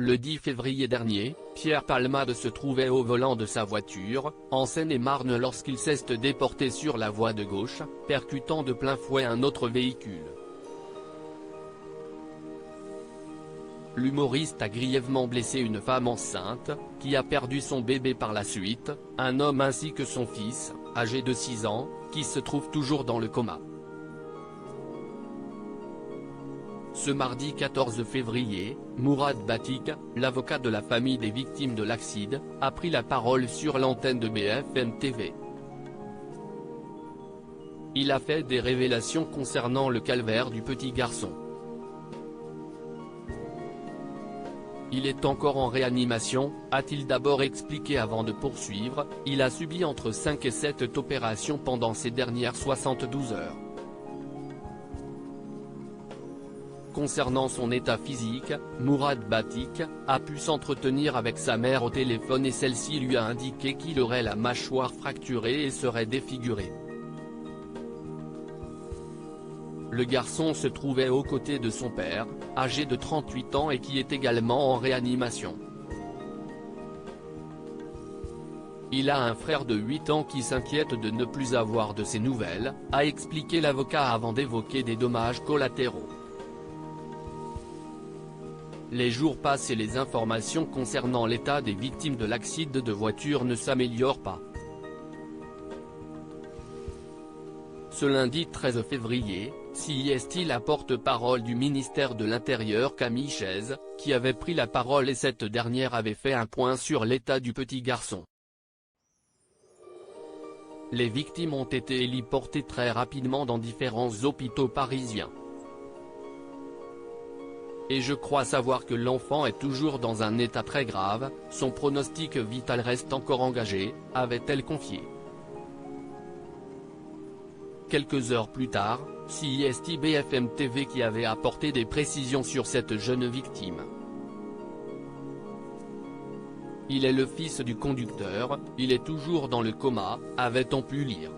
Le 10 février dernier, Pierre Palmade se trouvait au volant de sa voiture, en Seine-et-Marne lorsqu'il s'est déporté sur la voie de gauche, percutant de plein fouet un autre véhicule. L'humoriste a grièvement blessé une femme enceinte, qui a perdu son bébé par la suite, un homme ainsi que son fils, âgé de 6 ans, qui se trouve toujours dans le coma. Ce mardi 14 février, Mourad Batik, l'avocat de la famille des victimes de l'accident, a pris la parole sur l'antenne de BFM TV. Il a fait des révélations concernant le calvaire du petit garçon. Il est encore en réanimation, a-t-il d'abord expliqué avant de poursuivre. Il a subi entre 5 et 7 opérations pendant ces dernières 72 heures. Concernant son état physique, Mourad Batik a pu s'entretenir avec sa mère au téléphone et celle-ci lui a indiqué qu'il aurait la mâchoire fracturée et serait défiguré. Le garçon se trouvait aux côtés de son père, âgé de 38 ans et qui est également en réanimation. Il a un frère de 8 ans qui s'inquiète de ne plus avoir de ses nouvelles, a expliqué l'avocat avant d'évoquer des dommages collatéraux. Les jours passent et les informations concernant l'état des victimes de l'accident de voiture ne s'améliorent pas. Ce lundi 13 février, CIST la porte-parole du ministère de l'Intérieur Camille Chaise, qui avait pris la parole et cette dernière avait fait un point sur l'état du petit garçon. Les victimes ont été héliportées très rapidement dans différents hôpitaux parisiens. Et je crois savoir que l'enfant est toujours dans un état très grave, son pronostic vital reste encore engagé, avait-elle confié. Quelques heures plus tard, CIST BFM TV qui avait apporté des précisions sur cette jeune victime. Il est le fils du conducteur, il est toujours dans le coma, avait-on pu lire.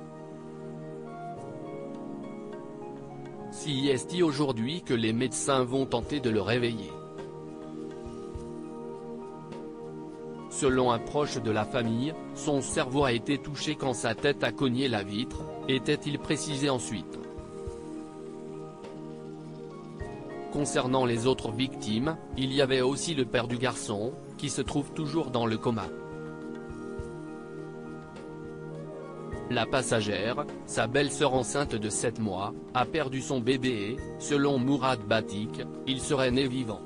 CIST aujourd'hui que les médecins vont tenter de le réveiller. Selon un proche de la famille, son cerveau a été touché quand sa tête a cogné la vitre, était-il précisé ensuite. Concernant les autres victimes, il y avait aussi le père du garçon, qui se trouve toujours dans le coma. La passagère, sa belle-sœur enceinte de 7 mois, a perdu son bébé et, selon Mourad Batik, il serait né vivant.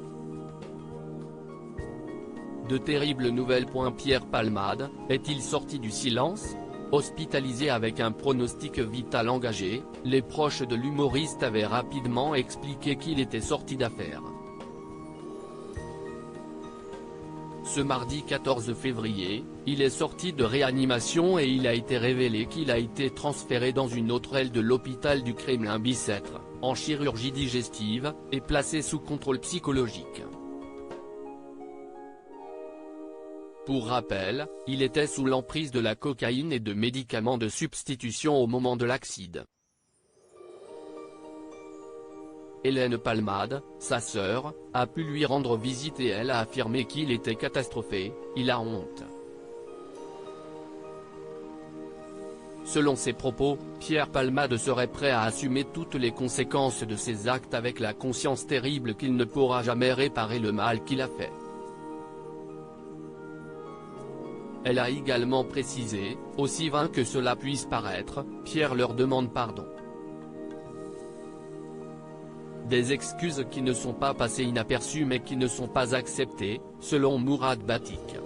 De terribles nouvelles. Pierre Palmade, est-il sorti du silence? Hospitalisé avec un pronostic vital engagé, les proches de l'humoriste avaient rapidement expliqué qu'il était sorti d'affaire. Ce mardi 14 février, il est sorti de réanimation et il a été révélé qu'il a été transféré dans une autre aile de l'hôpital du Kremlin-Bicêtre, en chirurgie digestive, et placé sous contrôle psychologique. Pour rappel, il était sous l'emprise de la cocaïne et de médicaments de substitution au moment de l'accident. Hélène Palmade, sa sœur, a pu lui rendre visite et elle a affirmé qu'il était catastrophé, il a honte. Selon ses propos, Pierre Palmade serait prêt à assumer toutes les conséquences de ses actes avec la conscience terrible qu'il ne pourra jamais réparer le mal qu'il a fait. Elle a également précisé, aussi vain que cela puisse paraître, Pierre leur demande pardon. Des excuses qui ne sont pas passées inaperçues mais qui ne sont pas acceptées, selon Mourad Batik.